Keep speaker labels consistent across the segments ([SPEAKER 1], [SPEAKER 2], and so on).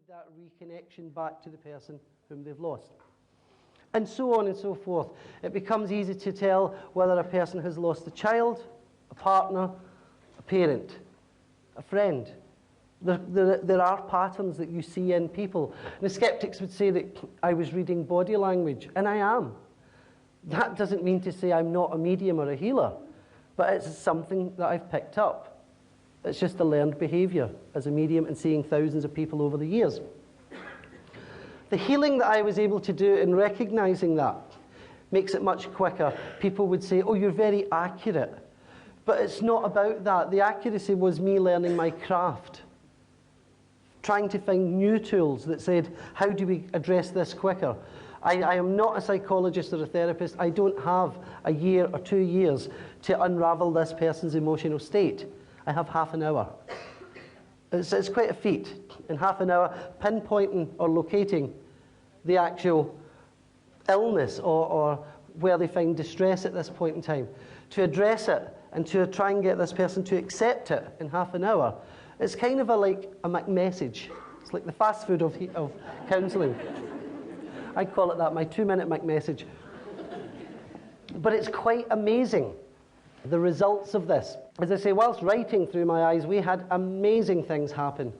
[SPEAKER 1] that reconnection back to the person whom they've lost. And so on and so forth. It becomes easy to tell whether a person has lost a child, a partner, a parent, a friend. There are patterns that you see in people. And the skeptics would say that I was reading body language, and I am. That doesn't mean to say I'm not a medium or a healer, but it's something that I've picked up. It's just a learned behavior as a medium and seeing thousands of people over the years. The healing that I was able to do in recognizing that makes it much quicker. People would say, oh, you're very accurate. But it's not about that. The accuracy was me learning my craft, trying to find new tools that said, how do we address this quicker? I am not a psychologist or a therapist. I don't have a year or 2 years to unravel this person's emotional state. I have half an hour. It's quite a feat. In half an hour, pinpointing or locating the actual illness or where they find distress at this point in time, to address it and to try and get this person to accept it in half an hour. It's kind of like a McMessage. It's like the fast food of counselling. I call it that, my 2-minute McMessage. But it's quite amazing, the results of this. As I say, whilst writing through my eyes, we had amazing things happen.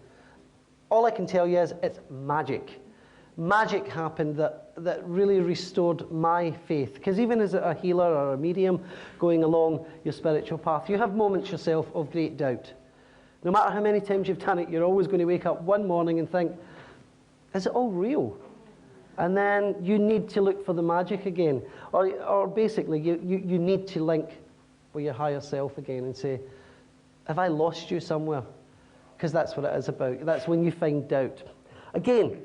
[SPEAKER 1] All I can tell you is it's magic. Magic happened that really restored my faith. Because even as a healer or a medium going along your spiritual path, you have moments yourself of great doubt. No matter how many times you've done it, you're always going to wake up one morning and think, is it all real? And then you need to look for the magic again. Or basically, you need to link with your higher self again and say, have I lost you somewhere? Because that's what it is about. That's when you find doubt. Again,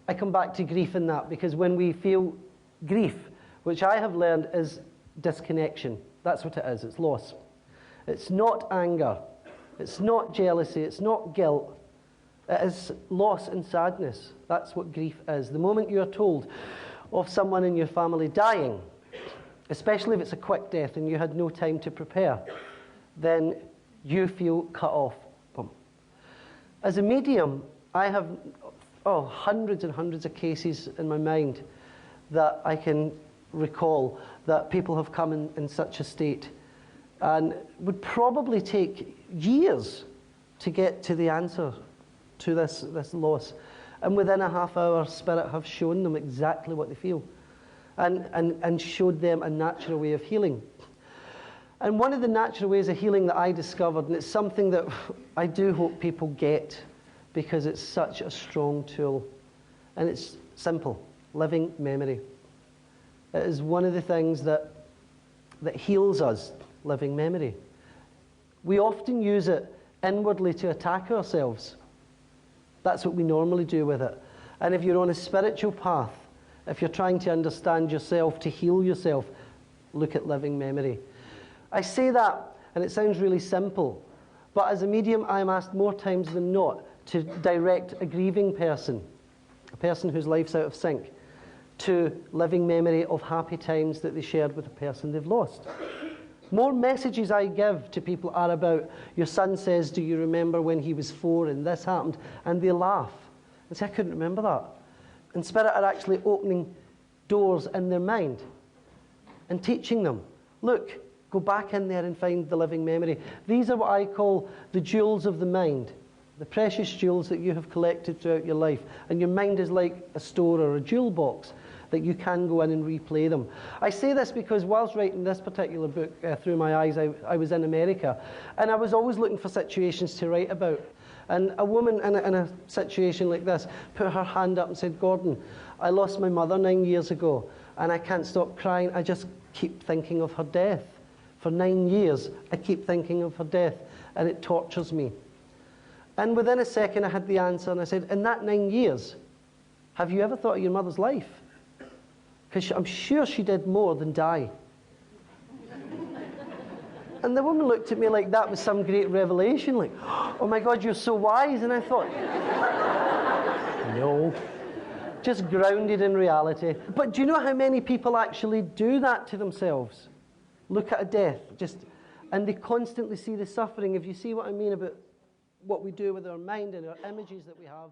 [SPEAKER 1] I come back to grief in that, because when we feel grief, which I have learned is disconnection. That's what it is. It's loss. It's not anger. It's not jealousy. It's not guilt. It is loss and sadness. That's what grief is. The moment you are told of someone in your family dying, especially if it's a quick death and you had no time to prepare, then you feel cut off. Boom. As a medium, I have hundreds and hundreds of cases in my mind that I can recall that people have come in such a state, and would probably take years to get to the answer to this loss. And within a half hour, Spirit have shown them exactly what they feel and showed them a natural way of healing. And one of the natural ways of healing that I discovered, and it's something that I do hope people get because it's such a strong tool, and it's simple: living memory. It is one of the things that heals us, living memory. We often use it inwardly to attack ourselves. That's what we normally do with it. And if you're on a spiritual path, if you're trying to understand yourself, to heal yourself, look at living memory. I say that, and it sounds really simple, but as a medium, I'm asked more times than not to direct a grieving person, a person whose life's out of sync, to living memory of happy times that they shared with a person they've lost. More messages I give to people are about, your son says, do you remember when he was 4 and this happened? And they laugh and say, I couldn't remember that. And Spirit are actually opening doors in their mind and teaching them, look, go back in there and find the living memory. These are what I call the jewels of the mind, the precious jewels that you have collected throughout your life. And your mind is like a store or a jewel box that you can go in and replay them. I say this because whilst writing this particular book, Through My Eyes, I was in America, and I was always looking for situations to write about. And a woman in a situation like this put her hand up and said, Gordon, I lost my mother 9 years ago, and I can't stop crying. I just keep thinking of her death. For 9 years, I keep thinking of her death, and it tortures me. And within a second, I had the answer, and I said, in that 9 years, have you ever thought of your mother's life? Because I'm sure she did more than die. And the woman looked at me like that was some great revelation, like, oh my God, you're so wise. And I thought, no, just grounded in reality. But do you know how many people actually do that to themselves? Look at a death, and they constantly see the suffering. If you see what I mean about what we do with our mind and our images that we have,